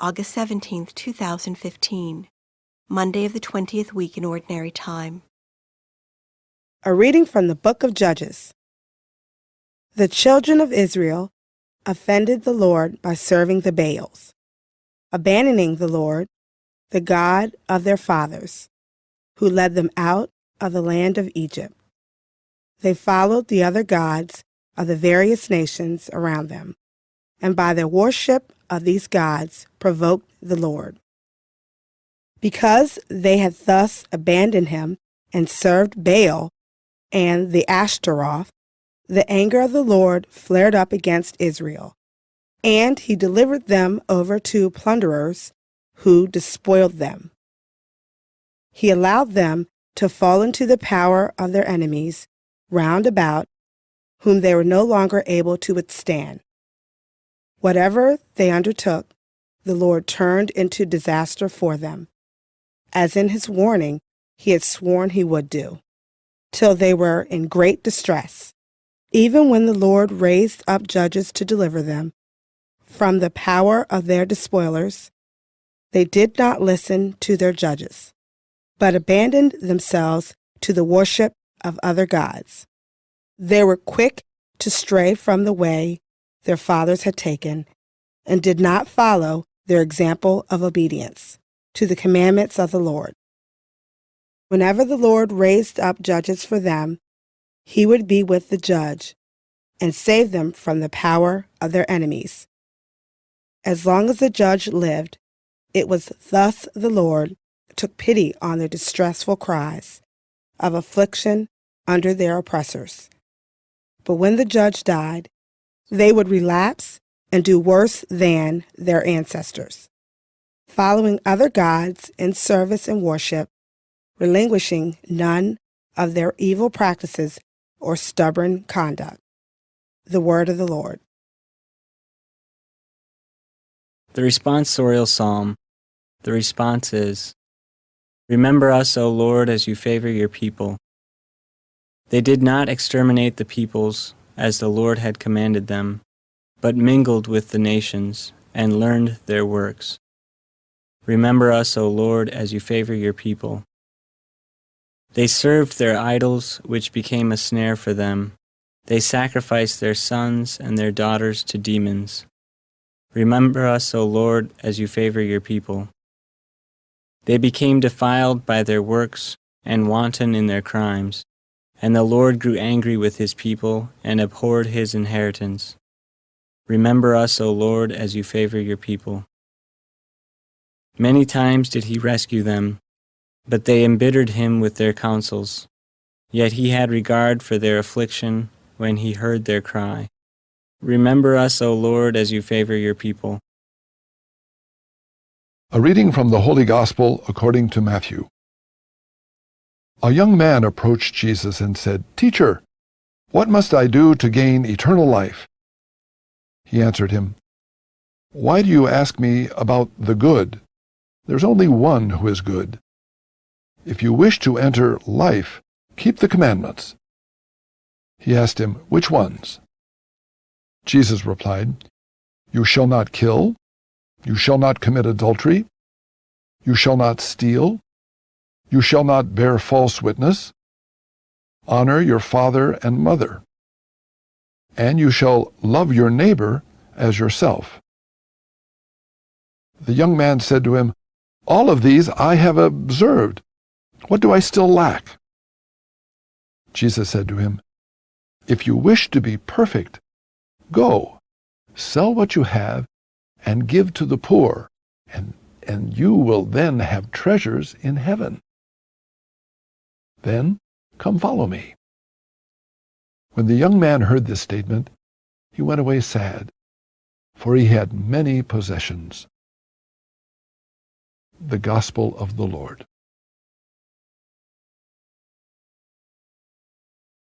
August 17, 2015, Monday of the 20th week in Ordinary Time. A reading from the book of Judges. The children of Israel offended the Lord by serving the Baals, abandoning the Lord, the God of their fathers, who led them out of the land of Egypt. They followed the other gods of the various nations around them, and by their worship of these gods provoked the Lord. Because they had thus abandoned him and served Baal and the Ashtaroth, the anger of the Lord flared up against Israel, and he delivered them over to plunderers who despoiled them. He allowed them to fall into the power of their enemies round about, whom they were no longer able to withstand. Whatever they undertook, the Lord turned into disaster for them, as in his warning he had sworn he would do, till they were in great distress. Even when the Lord raised up judges to deliver them from the power of their despoilers, they did not listen to their judges, but abandoned themselves to the worship of other gods. They were quick to stray from the way their fathers had taken, and did not follow their example of obedience to the commandments of the Lord. Whenever the Lord raised up judges for them, he would be with the judge and save them from the power of their enemies. As long as the judge lived, it was thus the Lord took pity on their distressful cries of affliction under their oppressors. But when the judge died, they would relapse and do worse than their ancestors, following other gods in service and worship, relinquishing none of their evil practices or stubborn conduct. The word of the Lord. The responsorial psalm. The response is, "Remember us, O Lord, as you favor your people." They did not exterminate the peoples, as the Lord had commanded them, but mingled with the nations and learned their works. Remember us, O Lord, as you favor your people. They served their idols, which became a snare for them. They sacrificed their sons and their daughters to demons. Remember us, O Lord, as you favor your people. They became defiled by their works and wanton in their crimes. And the Lord grew angry with his people and abhorred his inheritance. Remember us, O Lord, as you favor your people. Many times did he rescue them, but they embittered him with their counsels. Yet he had regard for their affliction when he heard their cry. Remember us, O Lord, as you favor your people. A reading from the Holy Gospel according to Matthew. A young man approached Jesus and said, "Teacher, what must I do to gain eternal life?" He answered him, "Why do you ask me about the good? There's only one who is good. If you wish to enter life, keep the commandments." He asked him, "Which ones?" Jesus replied, "You shall not kill. You shall not commit adultery. You shall not steal. You shall not bear false witness. Honor your father and mother. And you shall love your neighbor as yourself." The young man said to him, "All of these I have observed. What do I still lack?" Jesus said to him, "If you wish to be perfect, go, sell what you have and give to the poor, and you will then have treasures in heaven. Then come follow me." When the young man heard this statement, he went away sad, for he had many possessions. The Gospel of the Lord.